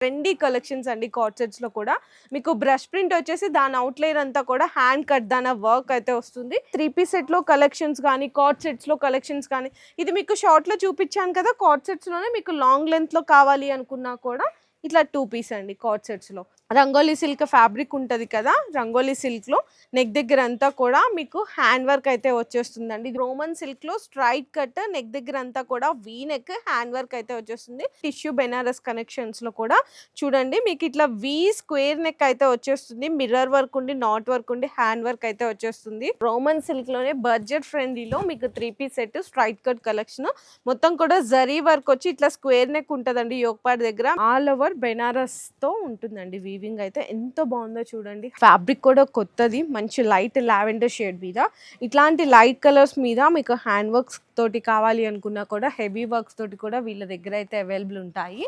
Trendy collections అండి card sets లో కూడా మీకు బ్రష్ ప్రింట్ వచ్చేసి దాని అవుట్లైన్ అంతా కూడా హ్యాండ్ కట్ దాని వర్క్ అయితే వస్తుంది. 3 పీస్ సెట్ లో కలెక్షన్స్ కానీ కార్డ్ సెట్స్ లో కలెక్షన్స్ కానీ ఇది మీకు షార్ట్ లో చూపించాను కదా. కార్డ్ సెట్స్ లోనే మీకు లాంగ్ లెంత్ లో కావాలి అనుకున్నా కూడా ఇట్లా 2 పీస్ అండి కార్డ్ సెట్స్ లో. రంగోలీ సిల్క్ ఫ్యాబ్రిక్ ఉంటుంది కదా, రంగోలీ సిల్క్ లో నెక్ దగ్గర అంతా కూడా మీకు హ్యాండ్ వర్క్ అయితే వచ్చేస్తుందండి. రోమన్ సిల్క్ లో స్ట్రైట్ కట్ నెక్ దగ్గర అంతా కూడా వీ నెక్ హ్యాండ్ వర్క్ అయితే వచ్చేస్తుంది. టిష్యూ బెనారస్ కనెక్షన్స్ లో కూడా చూడండి మీకు ఇట్లా వీ స్క్వేర్ నెక్ అయితే వచ్చేస్తుంది. మిర్రర్ వర్క్ ఉండి నాట్ వర్క్ ఉండి హ్యాండ్ వర్క్ అయితే వచ్చేస్తుంది. రోమన్ సిల్క్ లోనే బడ్జెట్ ఫ్రెండ్లీలో మీకు 3 piece set straight cut collection మొత్తం కూడా జరీ వర్క్ వచ్చి ఇట్లా స్క్వేర్ నెక్ ఉంటదండి. యోగపాడ్ దగ్గర ఆల్ ఓవర్ బెనారస్ తో ఉంటుందండి. వీవింగ్ అయితే ఎంత బాగుందో చూడండి. ఫ్యాబ్రిక్ కూడా కొత్తది, మంచి లైట్ లావెండర్ షేడ్ మీద ఇట్లాంటి లైట్ కలర్స్ మీద మీకు హ్యాండ్ వర్క్స్ తోటి కావాలి అనుకున్నా కూడా హెవీ వర్క్స్ తోటి కూడా వీళ్ళ దగ్గర అయితే అవైలబుల్ ఉంటాయి.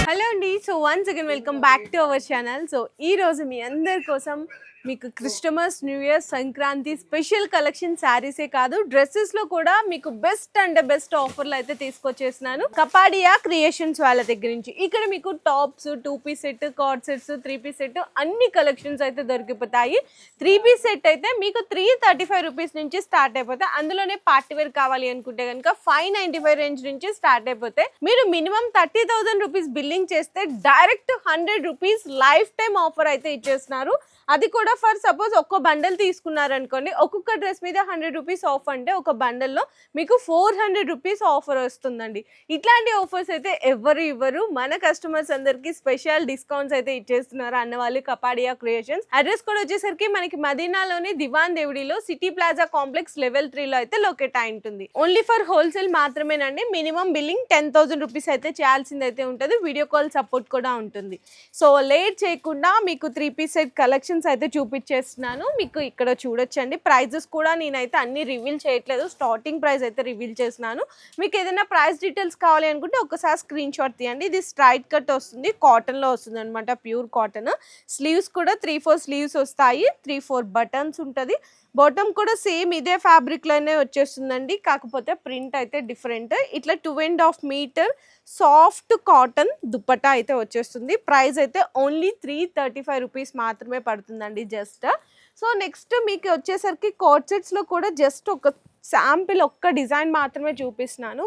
హలో అండి, so once again welcome back to our channel. So ఈ రోజు మీ అందరి కోసం మీకు Christmas, new year, Sankranti special collection శారీసే కాదు డ్రెస్సెస్ లో కూడా మీకు బెస్ట్ అండ్ బెస్ట్ ఆఫర్లు అయితే తీసుకొచ్చేసినాను కపాడియా క్రియేషన్స్ వాళ్ళ దగ్గర నుంచి. ఇక్కడ మీకు tops, 2 piece set, card sets, 3 piece set అన్ని కలెక్షన్స్ అయితే దొరికిపోతాయి. 3 పీస్ సెట్ అయితే మీకు 335 రూపీస్ నుంచి స్టార్ట్ అయిపోతాయి. అందులోనే పార్టీ వేర్ కావాలి అనుకుంటే కనుక 595 రేంజ్ నుంచి స్టార్ట్ అయిపోతాయి. మీరు మినిమం 30,000 రూపీస్ బిల్లింగ్ చేస్తే direct 100 rupees life time offer అయితే ఇచ్చేస్తున్నారు. అది కూడా ఫర్ సపోజ్ ఒక్క బండల్ తీసుకున్నారనుకోండి, ఒక్కొక్క డ్రెస్ మీద 100 రూపీస్ ఆఫ్ అంటే ఒక బండల్లో మీకు 400 రూపీస్ ఆఫర్ వస్తుందండి. ఇట్లాంటి ఆఫర్స్ అయితే ఎవరు ఇవ్వరు. మన కస్టమర్స్ అందరికి స్పెషల్ డిస్కౌంట్స్ అయితే ఇచ్చేస్తున్నారు అన్నవాళ్ళు కపాడియా క్రియేషన్స్. అడ్రస్ కూడా వచ్చేసరికి మనకి మదీనాలోని దివాన్ దేవుడిలో సిటీ ప్లాజా కాంప్లెక్స్ లెవెల్ 3 లో అయితే లొకేట్ అయి ఉంటుంది. ఓన్లీ ఫర్ హోల్సేల్ మాత్రమేనండి. మినిమం బిల్లింగ్ 10,000 రూపీస్ అయితే చేయాల్సింది అయితే ఉంటుంది. వీడియో కాల్ సపోర్ట్ కూడా ఉంటుంది. సో లేట్ చేయకుండా మీకు 3 పీస్ సెట్ కలెక్షన్ అయితే చూపించేస్తున్నాను. మీకు ఇక్కడ చూడొచ్చండి. ప్రైజెస్ కూడా నేనైతే అన్ని రివీల్ చేయట్లేదు, స్టార్టింగ్ ప్రైస్ అయితే రివీల్ చేస్తున్నాను. మీకు ఏదైనా ప్రైస్ డీటెయిల్స్ కావాలి అనుకుంటే ఒకసారి స్క్రీన్ షాట్ తీయండి. ఇది స్ట్రైట్ కట్ వస్తుంది, కాటన్ లో వస్తుంది అనమాట, ప్యూర్ కాటన్. స్లీవ్స్ కూడా 3-4 స్లీవ్స్ వస్తాయి, 3-4 బటన్స్ ఉంటుంది. బాటమ్ కూడా సేమ్ ఇదే ఫ్యాబ్రిక్ లోనే వచ్చేస్తుందండి, కాకపోతే ప్రింట్ అయితే డిఫరెంట్. ఇట్లా 2.5 మీటర్ సాఫ్ట్ కాటన్ దుపట్టా అయితే వచ్చేస్తుంది. ప్రైస్ అయితే ఓన్లీ 335 రూపీస్ మాత్రమే పడుతుందండి జస్ట్. సో నెక్స్ట్ మీకు వచ్చేసరికి కార్డ్ సెట్స్ లో కూడా జస్ట్ ఒక శాంపిల్ ఒక్క డిజైన్ మాత్రమే చూపిస్తున్నాను.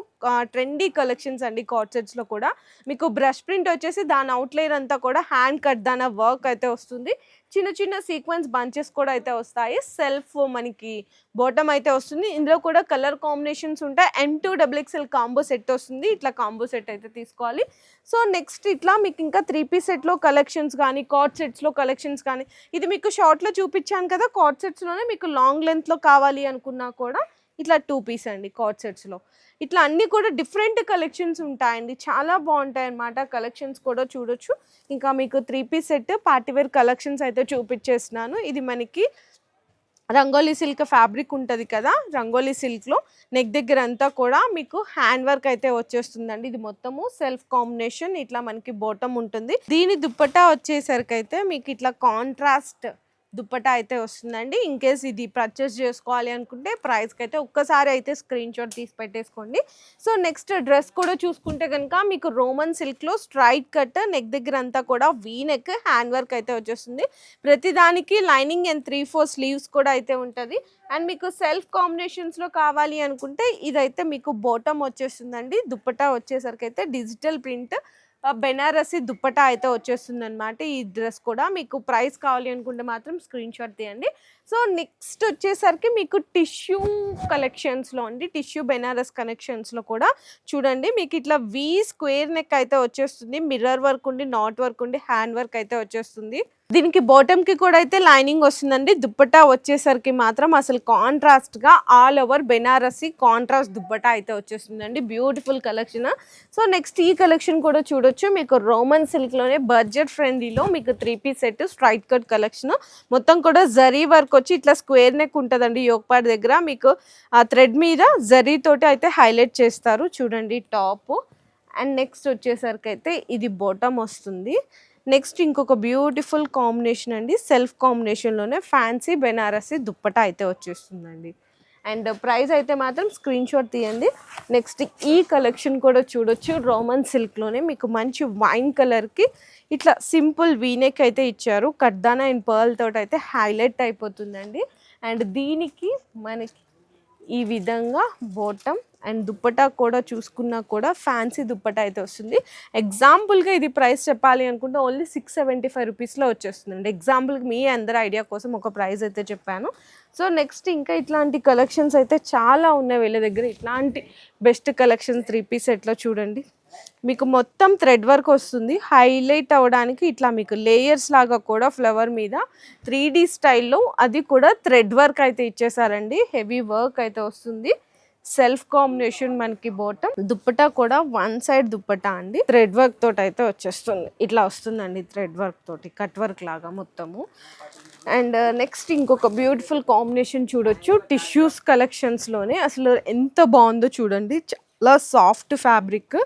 ట్రెండీ కలెక్షన్స్ అండి కార్డ్ సెట్స్ లో కూడా మీకు బ్రష్ ప్రింట్ వచ్చేసి దాని అవుట్లైన్ అంతా కూడా హ్యాండ్ కట్ దాని వర్క్ అయితే వస్తుంది. చిన్న చిన్న సీక్వెన్స్ బంచెస్ కూడా అయితే వస్తాయి. సెల్ఫ్ మనకి బాటమ్ అయితే వస్తుంది. ఇందులో కూడా కలర్ కాంబినేషన్స్ ఉంటాయి. M2 XXL కాంబో సెట్ వస్తుంది. ఇట్లా కాంబో సెట్ అయితే తీసుకోవాలి. సో నెక్స్ట్ ఇట్లా మీకు ఇంకా 3 పీస్ సెట్లో కలెక్షన్స్ కానీ కార్డ్ సెట్స్లో కలెక్షన్స్ కానీ ఇది మీకు షార్ట్లో చూపించాను కదా. కార్డ్ సెట్స్లోనే మీకు లాంగ్ లెంత్లో కావాలి అనుకున్నా కూడా ఇట్లా 2 పీస్ అండి కార్డ్ సెట్స్లో. ఇట్లా అన్నీ కూడా డిఫరెంట్ కలెక్షన్స్ ఉంటాయండి, చాలా బాగుంటాయి అన్నమాట. కలెక్షన్స్ కూడా చూడొచ్చు. ఇంకా మీకు 3 పీస్ సెట్ పార్టీవేర్ కలెక్షన్స్ అయితే చూపించేస్తున్నాను. ఇది మనకి రంగోలీ సిల్క్ ఫ్యాబ్రిక్ ఉంటుంది కదా, రంగోలీ సిల్క్లో నెక్ దగ్గర అంతా కూడా మీకు హ్యాండ్ వర్క్ అయితే వచ్చేస్తుందండి. ఇది మొత్తము సెల్ఫ్ కాంబినేషన్. ఇట్లా మనకి బాటమ్ ఉంటుంది. దీని దుప్పట్టా వచ్చేసరికి అయితే మీకు ఇట్లా కాంట్రాస్ట్ దుప్పటా అయితే వస్తుందండి. ఇన్ కేస్ ఇది పర్చేస్ చేసుకోవాలి అనుకుంటే ప్రైస్కి అయితే ఒక్కసారి అయితే స్క్రీన్ షాట్ తీసి పెట్టేసుకోండి. సో నెక్స్ట్ డ్రెస్ కూడా చూసుకుంటే కనుక మీకు రోమన్ సిల్క్లో స్ట్రైట్ కట్ నెక్ దగ్గర అంతా కూడా వీ నెక్ హ్యాండ్ వర్క్ అయితే వచ్చేస్తుంది. ప్రతిదానికి లైనింగ్ అండ్ 3-4 స్లీవ్స్ కూడా అయితే ఉంటుంది. అండ్ మీకు సెల్ఫ్ కాంబినేషన్స్లో కావాలి అనుకుంటే ఇదైతే మీకు బాటమ్ వచ్చేస్తుందండి. దుప్పటా వచ్చేసరికి అయితే డిజిటల్ ప్రింట్ బెనారసి దుప్పటా అయితే వచ్చేస్తుంది అనమాట. ఈ డ్రెస్ కూడా మీకు ప్రైస్ కావాలి అనుకుంటే మాత్రం స్క్రీన్ షాట్ తీయండి. సో నెక్స్ట్ వచ్చేసరికి మీకు టిష్యూ కలెక్షన్స్లో అండి, టిష్యూ బెనారస్ కలెక్షన్స్లో కూడా చూడండి మీకు ఇట్లా వీ స్క్వేర్ నెక్ అయితే వచ్చేస్తుంది. మిర్రర్ వర్క్ ఉండి నాట్ వర్క్ ఉండి హ్యాండ్ వర్క్ అయితే వచ్చేస్తుంది. దీనికి బాటమ్కి కూడా అయితే లైనింగ్ వస్తుందండి. దుప్పటా వచ్చేసరికి మాత్రం అసలు కాంట్రాస్ట్గా all over Banarasi contrast dupatta అయితే వచ్చేస్తుందండి. Beautiful collection. సో నెక్స్ట్ ఈ కలెక్షన్ కూడా చూడొచ్చు. మీకు రోమన్ సిల్క్లోనే బడ్జెట్ ఫ్రెండ్లీలో మీకు 3 piece set straight cut collection మొత్తం కూడా జరీ వర్క్ వచ్చి ఇట్లా స్క్వేర్ నెక్ ఉంటుందండి. యోగపాడ్ దగ్గర మీకు ఆ థ్రెడ్ మీద జరీ తోటి అయితే హైలైట్ చేస్తారు. చూడండి టాప్. అండ్ నెక్స్ట్ వచ్చేసరికి అయితే ఇది బాటమ్ వస్తుంది. నెక్స్ట్ ఇంకొక బ్యూటిఫుల్ కాంబినేషన్ అండి, సెల్ఫ్ కాంబినేషన్లోనే ఫ్యాన్సీ బెనారసి దుప్పటా అయితే వచ్చేస్తుందండి. అండ్ ప్రైస్ అయితే మాత్రం స్క్రీన్ షాట్ తీయండి. నెక్స్ట్ ఈ కలెక్షన్ కూడా చూడొచ్చు, రోమన్ సిల్క్లోనే మీకు మంచి వైన్ కలర్కి ఇట్లా సింపుల్ వీనెక్ అయితే ఇచ్చారు. కడ్దానా అండ్ పర్ల్ తోటి అయితే హైలైట్ అయిపోతుందండి. అండ్ దీనికి మనకి ఈ విధంగా బాటమ్ అండ్ దుప్పటా కూడా చూసుకున్నా కూడా ఫ్యాన్సీ దుప్పటా అయితే వస్తుంది. ఎగ్జాంపుల్గా ఇది ప్రైస్ చెప్పాలి అనుకుంటే ఓన్లీ 675 రూపీస్లో వచ్చేస్తుందండి. ఎగ్జాంపుల్కి మీ అందరి ఐడియా కోసం ఒక ప్రైస్ అయితే చెప్పాను. సో నెక్స్ట్ ఇంకా ఇట్లాంటి కలెక్షన్స్ అయితే చాలా ఉన్నాయి వీళ్ళ దగ్గర. ఇట్లాంటి బెస్ట్ కలెక్షన్స్ 3 పీస్ సెట్లో చూడండి, మీకు మొత్తం థ్రెడ్ వర్క్ వస్తుంది. హైలైట్ అవ్వడానికి ఇట్లా మీకు లేయర్స్ లాగా కూడా ఫ్లవర్ మీద 3D స్టైల్లో అది కూడా థ్రెడ్ వర్క్ అయితే ఇచ్చేసారండి. హెవీ వర్క్ అయితే వస్తుంది. సెల్ఫ్ కాంబినేషన్ మనకి బాటమ్, దుప్పటా కూడా వన్ సైడ్ దుప్పటా అండి, థ్రెడ్ వర్క్ తోటి అయితే వచ్చేస్తుంది. ఇట్లా వస్తుందండి థ్రెడ్ వర్క్ తోటి, కట్ వర్క్ లాగా మొత్తము. అండ్ నెక్స్ట్ ఇంకొక బ్యూటిఫుల్ కాంబినేషన్ చూడొచ్చు, టిష్యూస్ కలెక్షన్స్లోనే. అసలు ఎంత బాగుందో చూడండి, చాలా సాఫ్ట్ ఫ్యాబ్రిక్,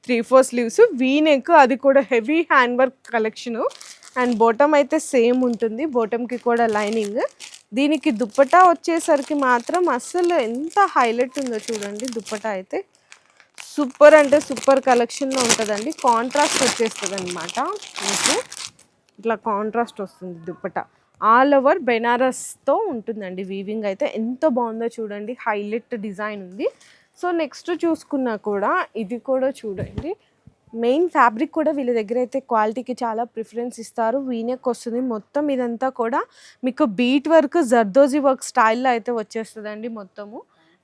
3/4 స్లీవ్స్, వీనెక్, అది కూడా heavy hand work collection. And bottom అయితే సేమ్ ఉంటుంది, బాటమ్కి కూడా లైనింగ్. దీనికి దుప్పటా వచ్చేసరికి మాత్రం అసలు ఎంత హైలైట్ ఉందో చూడండి. దుప్పటా అయితే సూపర్ అంటే సూపర్ కలెక్షన్లో ఉంటుందండి. కాంట్రాస్ట్ వచ్చేస్తుంది అనమాట, మీకు ఇట్లా కాంట్రాస్ట్ వస్తుంది దుప్పటా. ఆల్ ఓవర్ బెనారస్తో ఉంటుందండి వీవింగ్ అయితే. ఎంత బాగుందో చూడండి, హైలైట్ డిజైన్ ఉంది. సో నెక్స్ట్ చూసుకున్నా కూడా ఇది కూడా చూడండి, మెయిన్ ఫ్యాబ్రిక్ కూడా వీళ్ళ దగ్గర అయితే క్వాలిటీకి చాలా ప్రిఫరెన్స్ ఇస్తారు. వీనెక్ వస్తుంది మొత్తం, ఇదంతా కూడా మీకు బీట్ వర్క్, జర్దోజీ వర్క్ స్టైల్లో అయితే వచ్చేస్తుందండి మొత్తము.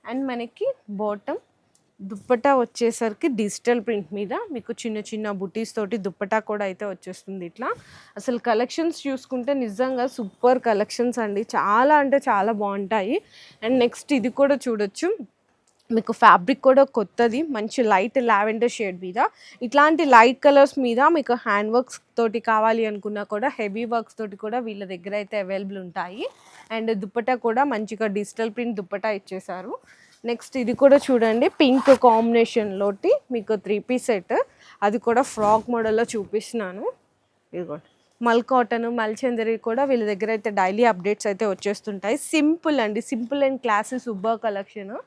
అండ్ మనకి బాటమ్, దుప్పటా వచ్చేసరికి డిజిటల్ ప్రింట్ మీద మీకు చిన్న చిన్న బుటీస్ తోటి దుప్పటా కూడా అయితే వచ్చేస్తుంది ఇట్లా. అసలు కలెక్షన్స్ చూసుకుంటే నిజంగా సూపర్ కలెక్షన్స్ అండి, చాలా అంటే చాలా బాగుంటాయి. అండ్ నెక్స్ట్ ఇది కూడా చూడొచ్చు, మీకు ఫ్యాబ్రిక్ కూడా కొత్తది, మంచి లైట్ లావెండర్ షేడ్ మీద. ఇట్లాంటి లైట్ కలర్స్ మీద మీకు హ్యాండ్ వర్క్స్ తోటి కావాలి అనుకున్నా కూడా హెవీ వర్క్స్ తోటి కూడా వీళ్ళ దగ్గర అయితే అవైలబుల్ ఉంటాయి. అండ్ దుప్పటా కూడా మంచిగా డిజిటల్ ప్రింట్ దుప్పటా ఇచ్చేసారు. నెక్స్ట్ ఇది కూడా చూడండి, పింక్ కాంబినేషన్లోటి మీకు 3 పీస్ సెట్, అది కూడా ఫ్రాక్ మోడల్లో చూపిస్తున్నాను. ఇదిగోండి, మల్ కాటన్, మల్చందరి కూడా వీళ్ళ దగ్గర అయితే డైలీ అప్డేట్స్ అయితే వచ్చేస్తుంటాయి. సింపుల్ అండి, simple and classy super collection.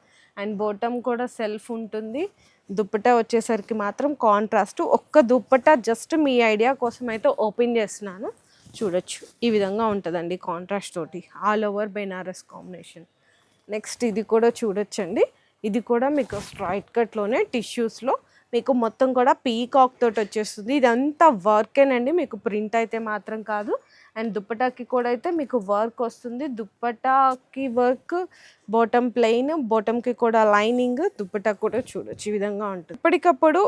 And bottom కూడా సెల్ఫ్ ఉంటుంది. దుప్పటా వచ్చేసరికి మాత్రం కాంట్రాస్ట్. ఒక్క దుప్పటా జస్ట్ మీ ఐడియా కోసం అయితే ఓపెన్ చేస్తున్నాను, చూడొచ్చు. ఈ విధంగా ఉంటుందండి కాంట్రాస్ట్ తోటి, all over Banaras combination. Next ఇది కూడా చూడొచ్చండి, ఇది కూడా మీకు స్ట్రైట్ కట్లోనే టిష్యూస్లో మీకు మొత్తం కూడా పీకాక్ తోటి వచ్చేస్తుంది. ఇదంతా వర్కేనండి, మీకు ప్రింట్ అయితే మాత్రం కాదు. అండ్ దుప్పటాకి కూడా అయితే మీకు వర్క్ వస్తుంది. దుప్పటాకి వర్క్, బాటమ్ ప్లెయిన్, బాటమ్కి కూడా లైనింగ్, దుప్పటా కూడా చూడొచ్చు ఈ విధంగా ఉంటుంది. ఇప్పటికప్పుడు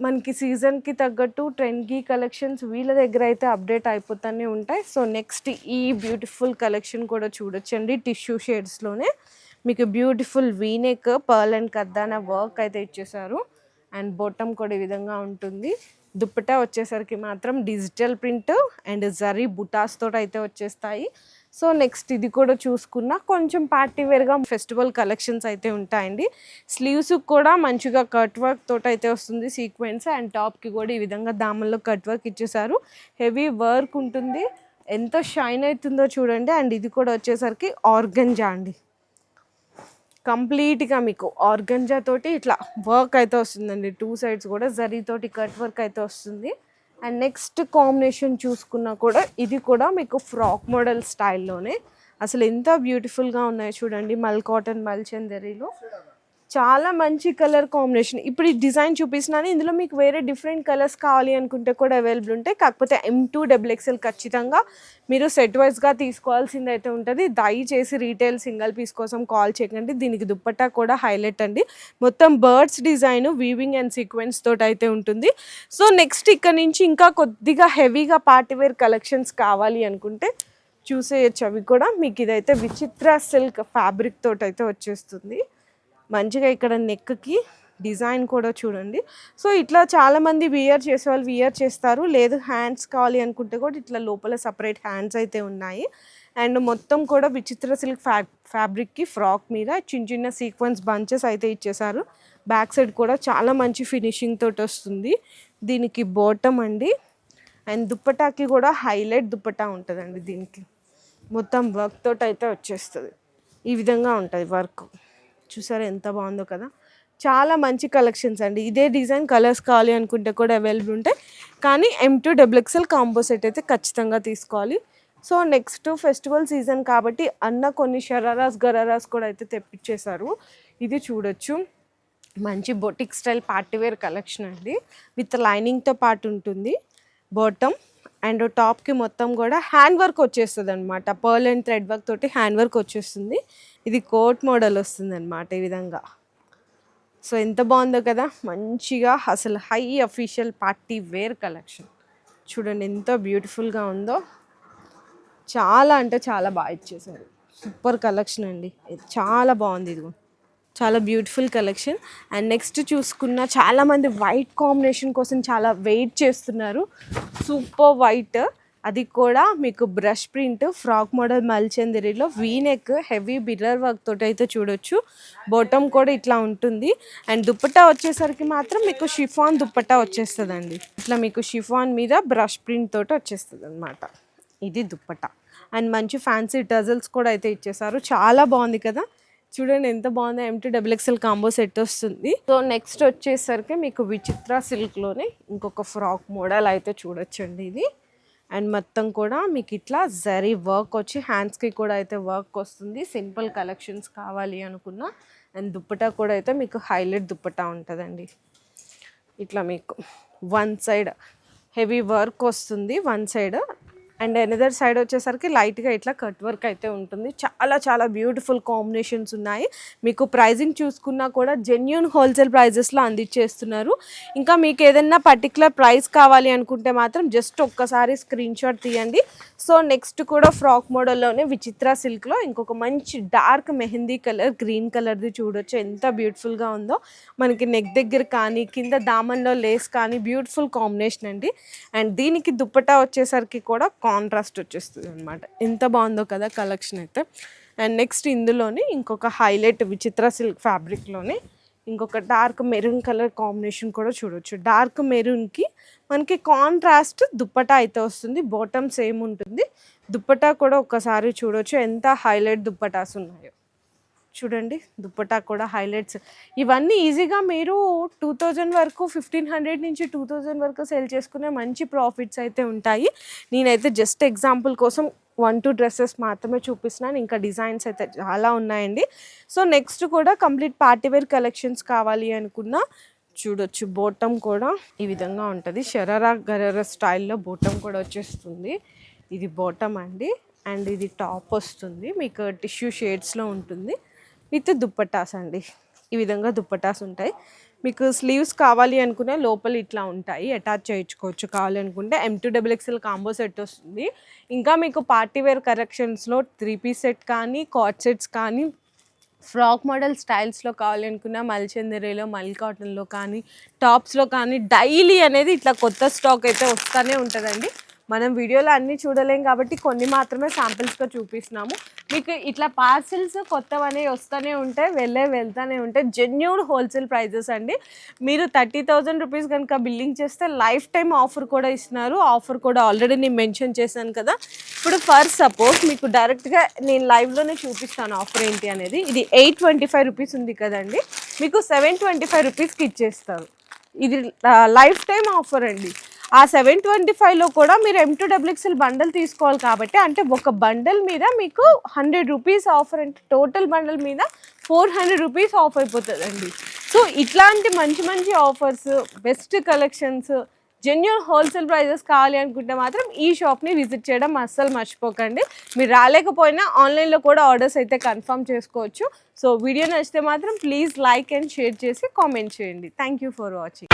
మనకి సీజన్కి తగ్గట్టు ట్రెండ్కి కలెక్షన్స్ వీళ్ళ దగ్గర అయితే అప్డేట్ అయిపోతూనే ఉంటాయి. సో నెక్స్ట్ ఈ బ్యూటిఫుల్ కలెక్షన్ కూడా చూడొచ్చండి, టిష్యూ షేడ్స్లోనే మీకు beautiful V neck, pearl and kardana work అయితే ఇచ్చేసారు. అండ్ బాటమ్ కూడా ఈ విధంగా ఉంటుంది. దుప్పటా వచ్చేసరికి మాత్రం డిజిటల్ ప్రింట్ అండ్ జరీ బుటాస్ తోటి అయితే వచ్చేస్తాయి. సో నెక్స్ట్ ఇది కూడా చూసుకున్నా కొంచెం పార్టీ వేర్గా ఫెస్టివల్ కలెక్షన్స్ అయితే ఉంటాయండి. స్లీవ్స్ కూడా మంచిగా కట్ వర్క్ తోటి అయితే వస్తుంది, సీక్వెన్స్. అండ్ టాప్కి కూడా ఈ విధంగా దామల్లో కట్ వర్క్ ఇచ్చేసారు, హెవీ వర్క్ ఉంటుంది. ఎంత షైన్ అవుతుందో చూడండి. అండ్ ఇది కూడా వచ్చేసరికి ఆర్గంజా అండి, కంప్లీట్గా మీకు ఆర్గంజా తోటి ఇట్లా వర్క్ అయితే వస్తుందండి. 2 సైడ్స్ కూడా జరీతోటి కట్ వర్క్ అయితే వస్తుంది. అండ్ నెక్స్ట్ కాంబినేషన్ చూసుకున్నా కూడా ఇది కూడా మీకు ఫ్రాక్ మోడల్ స్టైల్లోనే. అసలు ఎంత బ్యూటిఫుల్గా ఉన్నాయో చూడండి, మల్ కాటన్, మల్చందరిలో చాలా మంచి కలర్ కాంబినేషన్. ఇప్పుడు ఈ డిజైన్ చూపిస్తున్నాను, ఇందులో మీకు వేరే డిఫరెంట్ కలర్స్ కావాలి అనుకుంటే కూడా అవైలబుల్ ఉంటాయి. కాకపోతే M2 XXL ఖచ్చితంగా మీరు సెట్ వైజ్గా తీసుకోవాల్సింది అయితే ఉంటుంది. దయచేసి రీటైల్ సింగిల్ పీస్ కోసం కాల్ చేయకండి. దీనికి దుప్పట్టా కూడా హైలైట్ అండి, మొత్తం birds design, weaving and sequence తోటి అయితే ఉంటుంది. సో నెక్స్ట్ ఇక్కడ నుంచి ఇంకా కొద్దిగా హెవీగా పార్టీవేర్ కలెక్షన్స్ కావాలి అనుకుంటే చూసేయచ్చు. అవి కూడా మీకు ఇదైతే విచిత్ర సిల్క్ ఫ్యాబ్రిక్ తోటి అయితే వచ్చేస్తుంది. మంచిగా ఇక్కడ నెక్కి డిజైన్ కూడా చూడండి. సో ఇట్లా చాలామంది వియర్ చేసే వాళ్ళు వియర్ చేస్తారు, లేదు హ్యాండ్స్ కావాలి అనుకుంటే కూడా ఇట్లా లోపల సపరేట్ హ్యాండ్స్ అయితే ఉన్నాయి. అండ్ మొత్తం కూడా విచిత్ర సిల్క్ ఫ్యాబ్రిక్కి ఫ్రాక్ మీద చిన్న చిన్న సీక్వెన్స్ బంచెస్ అయితే ఇచ్చేసారు. బ్యాక్ సైడ్ కూడా చాలా మంచి ఫినిషింగ్ తోటి వస్తుంది. దీనికి బాటమ్ అండి, అండ్ దుప్పటాకి కూడా హైలైట్ దుప్పటా ఉంటుందండి. దీనికి మొత్తం వర్క్ తోటి అయితే వచ్చేస్తుంది. ఈ విధంగా ఉంటుంది వర్క్. చూసారా ఎంత బాగుందో కదా. చాలా మంచి కలెక్షన్స్ అండి. ఇదే డిజైన్ కలర్స్ కావాలి అనుకుంటే కూడా అవైలబుల్ ఉంటాయి. కానీ M2 XXL కాంబో సెట్ అయితే ఖచ్చితంగా తీసుకోవాలి. సో నెక్స్ట్ ఫెస్టివల్ సీజన్ కాబట్టి అన్న కొన్ని షరారాస్ గరారాస్ కూడా అయితే తెప్పించేశారు. ఇది చూడొచ్చు, మంచి బొటిక్ స్టైల్ పార్టీవేర్ కలెక్షన్ అండి. విత్ లైనింగ్తో పాటు ఉంటుంది బాటమ్. అండ్ టాప్కి మొత్తం కూడా హ్యాండ్ వర్క్ వచ్చేస్తుంది అనమాట. పర్ల్ అండ్ థ్రెడ్ వర్క్ తోటి హ్యాండ్ వర్క్ వచ్చేస్తుంది. ఇది కోట్ మోడల్ వస్తుంది అనమాట ఈ విధంగా. సో ఎంత బాగుందో కదా, మంచిగా అసలు high official party wear collection. చూడండి ఎంత బ్యూటిఫుల్గా ఉందో. చాలా అంటే చాలా బాగా ఇచ్చేసారు. సూపర్ కలెక్షన్ అండి. ఇది చాలా బాగుంది. ఇది చాలా బ్యూటిఫుల్ కలెక్షన్. అండ్ నెక్స్ట్ చూసుకున్న చాలామంది వైట్ కాంబినేషన్ కోసం చాలా వెయిట్ చేస్తున్నారు. సూపర్ వైట్, అది కూడా మీకు బ్రష్ ప్రింట్ ఫ్రాక్ మోడల్ మల్చందరిలో వీనెక్ హెవీ బిర్రర్ వర్క్ తోటి అయితే చూడొచ్చు. బాటమ్ కూడా ఇట్లా ఉంటుంది. అండ్ దుప్పట్టా వచ్చేసరికి మాత్రం మీకు షిఫాన్ దుప్పట్టా వచ్చేస్తుందండి. ఇట్లా మీకు షిఫాన్ మీద బ్రష్ ప్రింట్ తోటి వచ్చేస్తుంది అనమాట. ఇది దుప్పట్టా. అండ్ మంచి ఫ్యాన్సీ టజల్స్ కూడా అయితే ఇచ్చేసారు. చాలా బాగుంది కదా. చూడండి ఎంత బాగుందో. M2 XXL కాంబో సెట్ వస్తుంది. సో నెక్స్ట్ వచ్చేసరికి మీకు విచిత్ర సిల్క్లోనే ఇంకొక ఫ్రాక్ మోడల్ అయితే చూడొచ్చండి ఇది. అండ్ మొత్తం కూడా మీకు ఇట్లా జరీ వర్క్ వచ్చి హ్యాండ్స్కి కూడా అయితే వర్క్ వస్తుంది. సింపుల్ కలెక్షన్స్ కావాలి అనుకున్నా. అండ్ దుప్పటా కూడా అయితే మీకు హైలైట్ దుప్పటా ఉంటుందండి. ఇట్లా మీకు వన్ సైడ్ హెవీ వర్క్ వస్తుంది one side. And another side వచ్చేసరికి లైట్గా ఇట్లా కట్ వర్క్ అయితే ఉంటుంది. చాలా చాలా బ్యూటిఫుల్ కాంబినేషన్స్ ఉన్నాయి. మీకు ప్రైజింగ్ చూసుకున్నా కూడా జెన్యూన్ హోల్సేల్ ప్రైజెస్లో అందించేస్తున్నారు. ఇంకా మీకు ఏదైనా పర్టికులర్ ప్రైస్ కావాలి అనుకుంటే మాత్రం జస్ట్ ఒక్కసారి స్క్రీన్ షాట్ తీయండి. సో నెక్స్ట్ కూడా ఫ్రాక్ మోడల్లోనే విచిత్ర సిల్క్లో ఇంకొక మంచి డార్క్ మెహందీ కలర్ గ్రీన్ కలర్ది చూడొచ్చు ఎంత బ్యూటిఫుల్గా ఉందో. మనకి నెక్ దగ్గర కానీ కింద దామన్లో లేస్ కానీ బ్యూటిఫుల్ కాంబినేషన్ అండి. అండ్ దీనికి దుప్పటా వచ్చేసరికి కూడా కాంట్రాస్ట్ వచ్చేస్తుంది అనమాట. ఎంత బాగుందో కదా కలెక్షన్ అయితే. అండ్ నెక్స్ట్ ఇందులోనే ఇంకొక హైలైట్ విచిత్ర సిల్క్ ఫ్యాబ్రిక్లోనే ఇంకొక డార్క్ మెరూన్ కలర్ కాంబినేషన్ కూడా చూడొచ్చు. డార్క్ మెరూన్కి మనకి కాంట్రాస్ట్ దుప్పటా అయితే వస్తుంది. బాటమ్ సేమ్ ఉంటుంది. దుప్పటా కూడా ఒక్కసారి చూడొచ్చు ఎంత హైలైట్ దుప్పటాస్ ఉన్నాయో. చూడండి దుప్పటా కూడా హైలైట్స్. ఇవన్నీ ఈజీగా మీరు 2000 వరకు 1500 నుంచి 2000 వరకు సేల్ చేసుకునే మంచి ప్రాఫిట్స్ అయితే ఉంటాయి. నేనైతే జస్ట్ ఎగ్జాంపుల్ కోసం 1-2 డ్రెస్సెస్ మాత్రమే చూపిస్తున్నాను. ఇంకా డిజైన్స్ అయితే చాలా ఉన్నాయండి. సో నెక్స్ట్ కూడా కంప్లీట్ పార్టీవేర్ కలెక్షన్స్ కావాలి అనుకున్నా చూడొచ్చు. బాటమ్ కూడా ఈ విధంగా ఉంటుంది. షరారా గరారా స్టైల్లో బాటమ్ కూడా వచ్చేస్తుంది. ఇది బాటమ్ అండి. అండ్ ఇది టాప్ వస్తుంది. మీకు టిష్యూ షేడ్స్లో ఉంటుంది విత్ దుప్పటాస్ అండి. ఈ విధంగా దుప్పటాస్ ఉంటాయి. మీకు స్లీవ్స్ కావాలి అనుకునే లోపల ఇట్లా ఉంటాయి, అటాచ్ చేయించుకోవచ్చు కావాలి అనుకుంటే. M2 XXL కాంబో సెట్ వస్తుంది. ఇంకా మీకు పార్టీవేర్ కలెక్షన్స్లో 3-piece సెట్ కానీ కాట్ సెట్స్ కానీ ఫ్రాక్ మోడల్ స్టైల్స్లో కావాలి అనుకున్న మల్చందరిలో మల్ కాటన్లో కానీ టాప్స్లో కానీ డైలీ అనేది ఇట్లా కొత్త స్టాక్ అయితే వస్తూనే ఉంటుందండి. మనం వీడియోలో అన్నీ చూడలేం కాబట్టి కొన్ని మాత్రమే శాంపిల్స్గా చూపిస్తున్నాము. మీకు ఇట్లా పార్సిల్స్ కొత్తవనే వస్తూనే ఉంటాయి, వెళ్తూనే ఉంటాయి. జెన్యూన్ హోల్సేల్ ప్రైజెస్ అండి. మీరు 30,000 రూపీస్ కనుక బిల్లింగ్ చేస్తే లైఫ్ టైం ఆఫర్ కూడా ఇస్తున్నారు. ఆఫర్ కూడా ఆల్రెడీ నేను మెన్షన్ చేశాను కదా. ఇప్పుడు ఫర్ సపోజ్ మీకు డైరెక్ట్గా నేను లైవ్లోనే చూపిస్తాను ఆఫర్ ఏంటి అనేది. ఇది 825 రూపీస్ ఉంది కదండి, మీకు 725 రూపీస్కి ఇచ్చేస్తారు. ఇది లైఫ్ టైం ఆఫర్ అండి. ఆ 725లో కూడా మీరు M2 XXL బండల్ తీసుకోవాలి కాబట్టి, అంటే ఒక బండల్ మీద మీకు 100 రూపీస్ ఆఫర్, అంటే టోటల్ బండల్ మీద 400 రూపీస్ ఆఫ్ అయిపోతుందండి. సో ఇట్లాంటి మంచి మంచి offers, best collections, genuine wholesale prices కావాలి అనుకుంటే మాత్రం ఈ షాప్ని విజిట్ చేయడం అస్సలు మర్చిపోకండి. మీరు రాలేకపోయినా ఆన్లైన్లో కూడా ఆర్డర్స్ అయితే కన్ఫర్మ్ చేసుకోవచ్చు. సో వీడియో నచ్చితే మాత్రం ప్లీజ్ లైక్ అండ్ షేర్ చేసి కామెంట్ చేయండి. Thank you for watching.